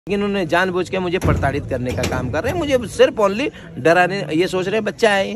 लेकिन उन्होंने जानबूझ के मुझे प्रताड़ित करने का काम कर रहे हैं, मुझे सिर्फ ओनली डराने। ये सोच रहे हैं बच्चा है,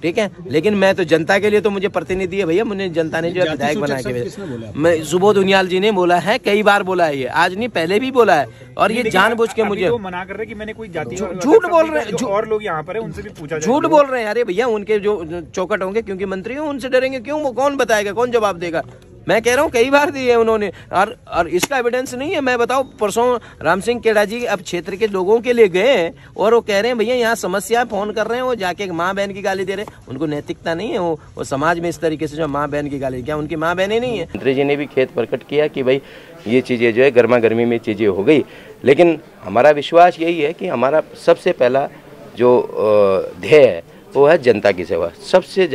ठीक है, लेकिन मैं तो जनता के लिए तो मुझे प्रतिनिधि है भैया, मुझे जनता ने जो विधायक बना के मैं सुबोध उनियाल जी ने बोला है, कई बार बोला है, ये आज नहीं पहले भी बोला है। और ये जानबूझ के मुझे मना कर रहे हैं कि मैंने कोई जाति झूठ बोल रहे हैं, और लोग यहाँ पर है उनसे भी पूछा, झूठ बोल रहे हैं। अरे भैया उनके जो चौकट होंगे क्योंकि मंत्री हो, उनसे डरेंगे क्यों? वो कौन बताएगा, कौन जवाब देगा? मैं कह रहा हूँ कई बार दिए उन्होंने, और इसका एविडेंस नहीं है। मैं बताऊँ, परसों राम सिंह केड़ा जी अब क्षेत्र के लोगों के लिए गए हैं और वो कह रहे हैं भैया यहाँ समस्या, फोन कर रहे हैं, वो जाके माँ बहन की गाली दे रहे हैं। उनको नैतिकता नहीं है, वो समाज में इस तरीके से जो माँ बहन की गाली, क्या उनकी माँ बहनें नहीं है? मंत्री जी ने भी खेद प्रकट किया कि भाई ये चीज़ें जो है गर्मा गर्मी में चीज़ें हो गई, लेकिन हमारा विश्वास यही है कि हमारा सबसे पहला जो ध्येय है वो है जनता की सेवा। सबसे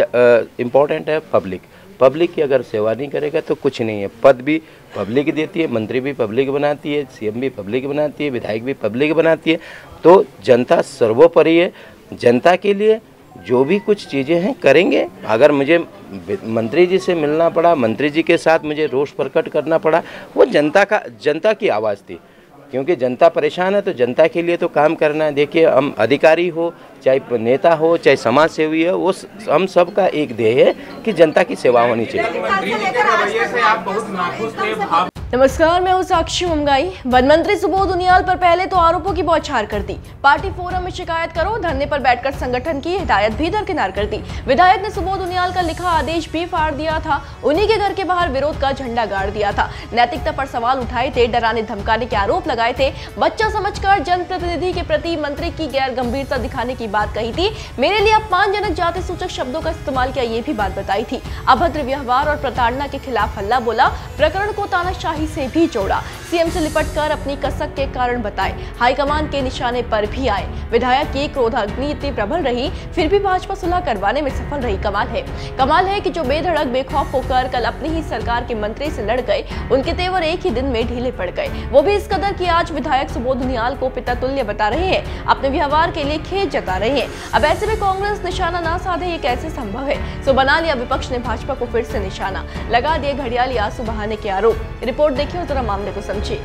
इम्पोर्टेंट है पब्लिक की अगर सेवा नहीं करेगा तो कुछ नहीं है। पद भी पब्लिक देती है, मंत्री भी पब्लिक बनाती है, सीएम भी पब्लिक बनाती है, विधायक भी पब्लिक बनाती है। तो जनता सर्वोपरि है। जनता के लिए जो भी कुछ चीज़ें हैं करेंगे। अगर मुझे मंत्री जी से मिलना पड़ा, मंत्री जी के साथ मुझे रोष प्रकट करना पड़ा, वो जनता की आवाज़ थी, क्योंकि जनता परेशान है तो जनता के लिए तो काम करना है। देखिए, हम अधिकारी हो, चाहे नेता हो, चाहे समाज सेवी हो, वो हम सब का एक ध्येय है कि जनता की सेवा होनी चाहिए। नमस्कार, मैं हूं साक्षी मुंगाई। वन मंत्री सुबोध उनियाल पर पहले तो आरोपों की बौछार कर दी। पार्टी फोरम में शिकायत करो, धरने पर बैठकर संगठन की हिदायत भी दरकिनार कर दी। विधायक ने सुबोध उनियाल का लिखा आदेश भी फाड़ दिया था, उन्हीं के घर के बाहर विरोध का झंडा गाड़ दिया था। नैतिकता पर सवाल उठाए थे, डराने धमकाने के आरोप लगाए थे, बच्चा समझकर जनप्रतिनिधि के प्रति मंत्री की गैर गंभीरता दिखाने की बात कही थी, मेरे लिए अपमानजनक जाति सूचक शब्दों का इस्तेमाल किया, ये भी बात बताई थी। अभद्र व्यवहार और प्रताड़ना के खिलाफ हल्ला बोला, प्रकरण को तानाशाही से भी जोड़ा, सीएम से लिपटकर अपनी कसक के कारण बताए, हाईकमान के निशाने पर भी आए। विधायक की क्रोधाग्नि इतनी प्रबल रही, फिर भी भाजपा सुलह करवाने में सफल रही। कमाल है कि जो बेधड़क बेखौफ होकर कल अपनी ही सरकार के मंत्री से लड़ गए, उनके तेवर एक ही दिन में ढीले पड़ गए, वो भी इस कदर कि आज विधायक सुबोध उनियाल को पिता तुल्य बता रहे हैं, अपने व्यवहार के लिए खेद जता रहे हैं। अब ऐसे में कांग्रेस निशाना ना साधे, ये कैसे संभव है? सो बना लिया विपक्ष ने भाजपा को फिर से निशाना, लगा दिए घड़ियाली आंसू बहाने के आरोप। रिपोर्ट देखिए और जरा मामले को समझिए।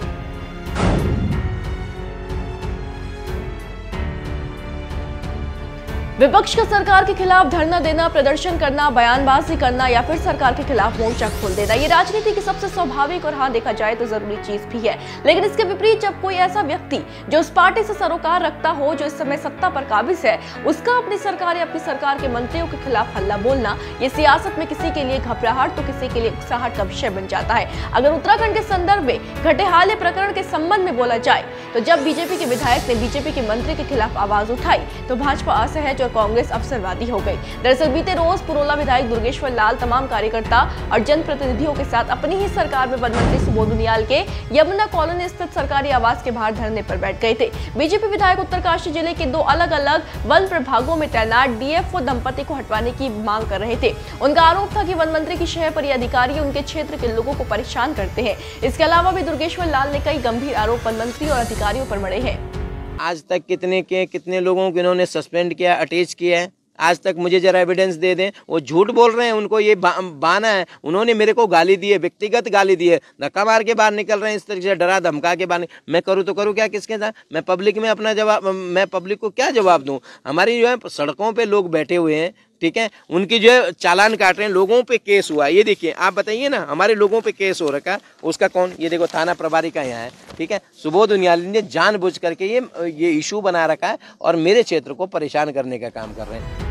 विपक्ष का सरकार के खिलाफ धरना देना, प्रदर्शन करना, बयानबाजी करना या फिर सरकार के खिलाफ मोर्चा खोल देना, ये राजनीति की सबसे स्वाभाविक और हाँ देखा जाए तो जरूरी चीज भी है। लेकिन इसके विपरीत जब कोई ऐसा व्यक्ति जो उस पार्टी से सरोकार रखता हो, जो इस समय सत्ता पर काबिज है, उसका अपनी सरकार या अपनी सरकार के मंत्रियों के खिलाफ हल्ला बोलना, ये सियासत में किसी के लिए घबराहट तो किसी के लिए उकसाहट का विषय बन जाता है। अगर उत्तराखंड के संदर्भ में घटे हाल प्रकरण के संबंध में बोला जाए तो जब बीजेपी के विधायक ने बीजेपी के मंत्री के खिलाफ आवाज उठाई तो भाजपा असहज, कांग्रेस अवसरवादी हो गई। दरअसल बीते रोज पुरोला विधायक दुर्गेश्वर लाल तमाम कार्यकर्ता और जनप्रतिनिधियों के साथ अपनी ही सरकार में वन मंत्री सुबोध उनियाल के यमुना कॉलोनी स्थित सरकारी आवास के बाहर धरने पर बैठ गए थे। बीजेपी विधायक उत्तरकाशी जिले के 2 अलग अलग वन प्रभागों में तैनात डीएफओ दंपति को हटवाने की मांग कर रहे थे। उनका आरोप था कि वन मंत्री की शह पर अधिकारी उनके क्षेत्र के लोगों को परेशान करते हैं। इसके अलावा भी दुर्गेश्वर लाल ने कई गंभीर आरोप वन मंत्री और अधिकारियों पर मढ़े हैं। आज तक कितने लोगों को इन्होंने सस्पेंड किया, अटैच किया है, आज तक मुझे जरा एविडेंस दे दें। वो झूठ बोल रहे हैं, उनको ये बहाना है। उन्होंने मेरे को गाली दी है, व्यक्तिगत गाली दी है, धक्का मार के बाहर निकल रहे हैं, इस तरीके से डरा धमका के बाहर। मैं करूँ तो करूँ क्या किसके साथ? मैं पब्लिक में अपना जवाब, मैं पब्लिक को क्या जवाब दूँ? हमारी जो है सड़कों पे लोग बैठे हुए हैं, ठीक है, उनकी जो है चालान काट रहे हैं, लोगों पे केस हुआ। ये देखिए, आप बताइए ना, हमारे लोगों पे केस हो रखा, उसका कौन? ये देखो थाना प्रभारी का यहाँ है, ठीक है। सुबोध उनियाल ने जानबूझ करके ये इशू बना रखा है और मेरे क्षेत्र को परेशान करने का काम कर रहे हैं।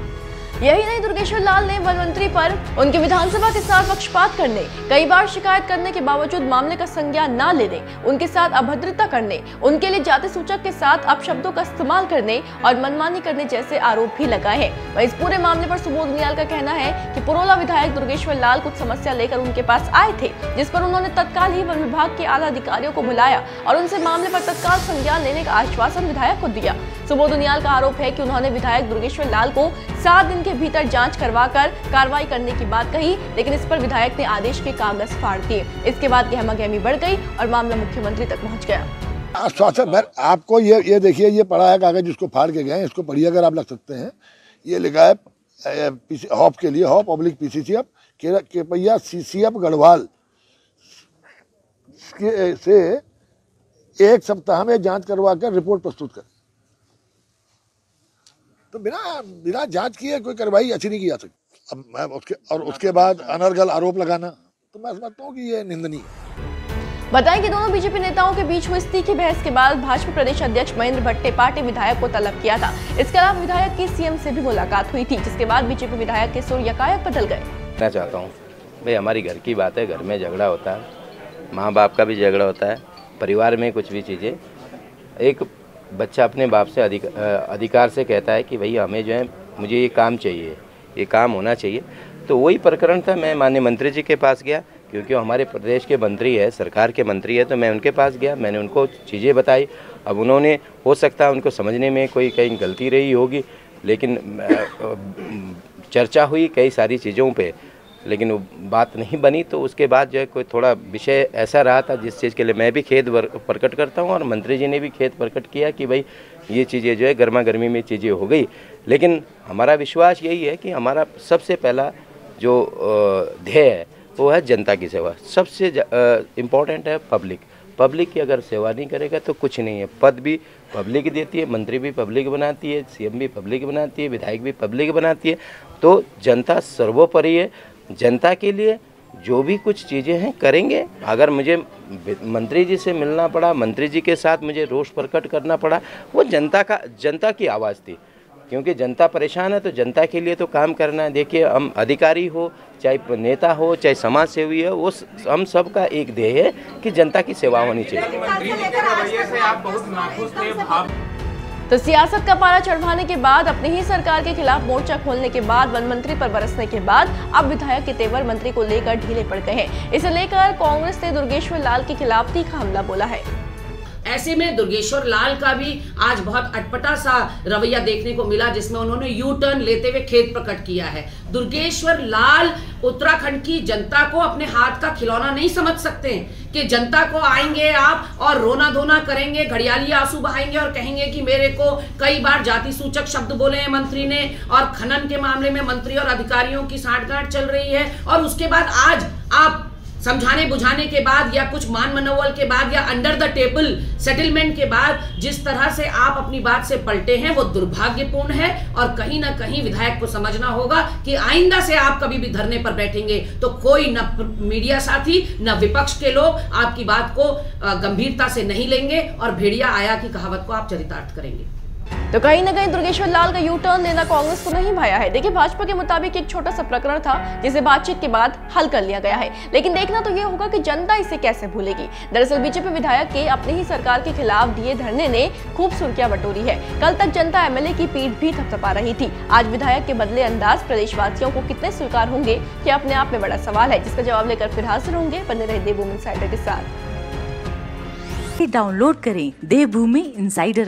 यही नहीं, दुर्गेश्वर लाल ने वन मंत्री पर उनके विधानसभा के साथ पक्षपात करने, कई बार शिकायत करने के बावजूद मामले का संज्ञान न लेने, उनके साथ अभद्रता करने, उनके लिए जाति सूचक के साथ अपशब्दों का इस्तेमाल करने और मनमानी करने जैसे आरोप भी लगाए हैं। वहीं इस पूरे मामले पर सुबोध उनियाल का कहना है कि पुरोला विधायक दुर्गेश्वर लाल कुछ समस्या लेकर उनके पास आए थे, जिस पर उन्होंने तत्काल ही वन विभाग के आला अधिकारियों को बुलाया और उनसे मामले पर तत्काल संज्ञान लेने का आश्वासन विधायक को दिया। सुबोध उनियाल का आरोप है कि उन्होंने विधायक दुर्गेश्वर लाल को 7 दिन के भीतर जांच करवाकर कार्रवाई करने की बात कही, लेकिन इस पर विधायक ने आदेश के कागज फाड़ दिए। इसके बाद गहमागहमी बढ़ गई और मामला मुख्यमंत्री तक पहुंच गया। आश्वासन आपको ये देखिए, ये पड़ा है कागज जिसको फाड़ के गए, इसको पढ़िए अगर आप लग सकते हैं। ये लिखा है हॉप के लिए, हॉप पब्लिक पीसीसीएफ केपैया सीसीएफ गढ़वाल से 1 सप्ताह में जांच करवा कर रिपोर्ट प्रस्तुत करें। तो बिना जांच किए कोई कार्रवाई अच्छी नहीं की जा सकती। अब मैं उसके बाद अनर्गल आरोप लगाना, तो मैं समझता हूँ कि ये निंदनीय है। बताएं कि दोनों बीजेपी नेताओं के बीच हुई तीखी बहस के बाद भाजपा प्रदेश अध्यक्ष महेंद्र भट्ट ने पार्टी विधायक को तलब किया था। इसके अलावा विधायक की सीएम से भी मुलाकात हुई थी, जिसके बाद बीजेपी विधायक के सुर यकायक बदल गए। मैं चाहता हूँ भाई, हमारी घर की बात है, घर में झगड़ा होता है, माँ बाप का भी झगड़ा होता है, परिवार में कुछ भी चीज़ें, एक बच्चा अपने बाप से अधिकार से कहता है कि भाई हमें जो है मुझे ये काम चाहिए, ये काम होना चाहिए। तो वही प्रकरण था। मैं माननीय मंत्री जी के पास गया, क्योंकि हमारे प्रदेश के मंत्री है, सरकार के मंत्री है, तो मैं उनके पास गया, मैंने उनको चीज़ें बताई। अब उन्होंने, हो सकता है उनको समझने में कोई कहीं गलती रही होगी, लेकिन चर्चा हुई कई सारी चीज़ों पे, लेकिन वो बात नहीं बनी। तो उसके बाद जो है कोई थोड़ा विषय ऐसा रहा था जिस चीज़ के लिए मैं भी खेद प्रकट करता हूँ और मंत्री जी ने भी खेद प्रकट किया कि भाई ये चीज़ें जो है गर्मा गर्मी में चीज़ें हो गई। लेकिन हमारा विश्वास यही है कि हमारा सबसे पहला जो ध्येय है वो है जनता की सेवा। सबसे इम्पोर्टेंट है पब्लिक की अगर सेवा नहीं करेगा तो कुछ नहीं है। पद भी पब्लिक देती है, मंत्री भी पब्लिक बनाती है, सीएम भी पब्लिक बनाती है, विधायक भी पब्लिक बनाती है। तो जनता सर्वोपरि है। जनता के लिए जो भी कुछ चीज़ें हैं करेंगे। अगर मुझे मंत्री जी से मिलना पड़ा, मंत्री जी के साथ मुझे रोष प्रकट करना पड़ा, वो जनता की आवाज़ थी, क्योंकि जनता परेशान है। तो जनता के लिए तो काम करना है। देखिए, हम अधिकारी हो, चाहे नेता हो, चाहे समाज सेवी हो, वो हम सब का एक ध्येय है कि जनता की सेवा होनी चाहिए। तो सियासत का पारा चढ़वाने के बाद, अपनी ही सरकार के खिलाफ मोर्चा खोलने के बाद, वन मंत्री पर बरसने के बाद अब विधायक के तेवर मंत्री को लेकर ढीले पड़ गए हैं। इसे लेकर कांग्रेस ने दुर्गेश्वर लाल के खिलाफ तीखा हमला बोला है। ऐसे में दुर्गेश्वर लाल का भी आज बहुत अटपटा सा रवैया देखने को मिला, जिसमें उन्होंने यू टर्न लेते हुए खेद प्रकट किया है। दुर्गेश्वर लाल उत्तराखंड की जनता को अपने हाथ का खिलौना नहीं समझ सकते कि जनता को आएंगे आप और रोना धोना करेंगे, घड़ियाली आंसू बहाएंगे और कहेंगे कि मेरे को कई बार जाति सूचक शब्द बोले हैं मंत्री ने, और खनन के मामले में मंत्री और अधिकारियों की साठगांठ चल रही है, और उसके बाद आज आप समझाने बुझाने के बाद या कुछ मान मनोवल के बाद या अंडर द टेबल सेटलमेंट के बाद जिस तरह से आप अपनी बात से पलटे हैं वो दुर्भाग्यपूर्ण है। और कहीं ना कहीं विधायक को समझना होगा कि आइंदा से आप कभी भी धरने पर बैठेंगे तो कोई न मीडिया साथी न विपक्ष के लोग आपकी बात को गंभीरता से नहीं लेंगे और भेड़िया आया की कहावत को आप चरितार्थ करेंगे। तो कहीं ना कहीं दुर्गेश्वर लाल का यू टर्न लेना कांग्रेस को नहीं भाया है। देखिए, भाजपा के मुताबिक एक छोटा सा प्रकरण था जिसे बातचीत के बाद हल कर लिया गया है, लेकिन देखना तो ये होगा कि जनता इसे कैसे भूलेगी। दरअसल बीजेपी विधायक के अपनी ही सरकार के खिलाफ दिए धरने ने खूब सुर्खियां बटोरी है। कल तक जनता एमएलए की पीठ भी थपथपा रही थी। आज विधायक के बदले अंदाज प्रदेशवासियों को कितने स्वीकार होंगे, ये अपने आप में बड़ा सवाल है, जिसका जवाब लेकर फिर हाजिर होंगे। बने रहे देवभूमि इनसाइडर के साथ। डाउनलोड करें देवभूमि इनसाइडर।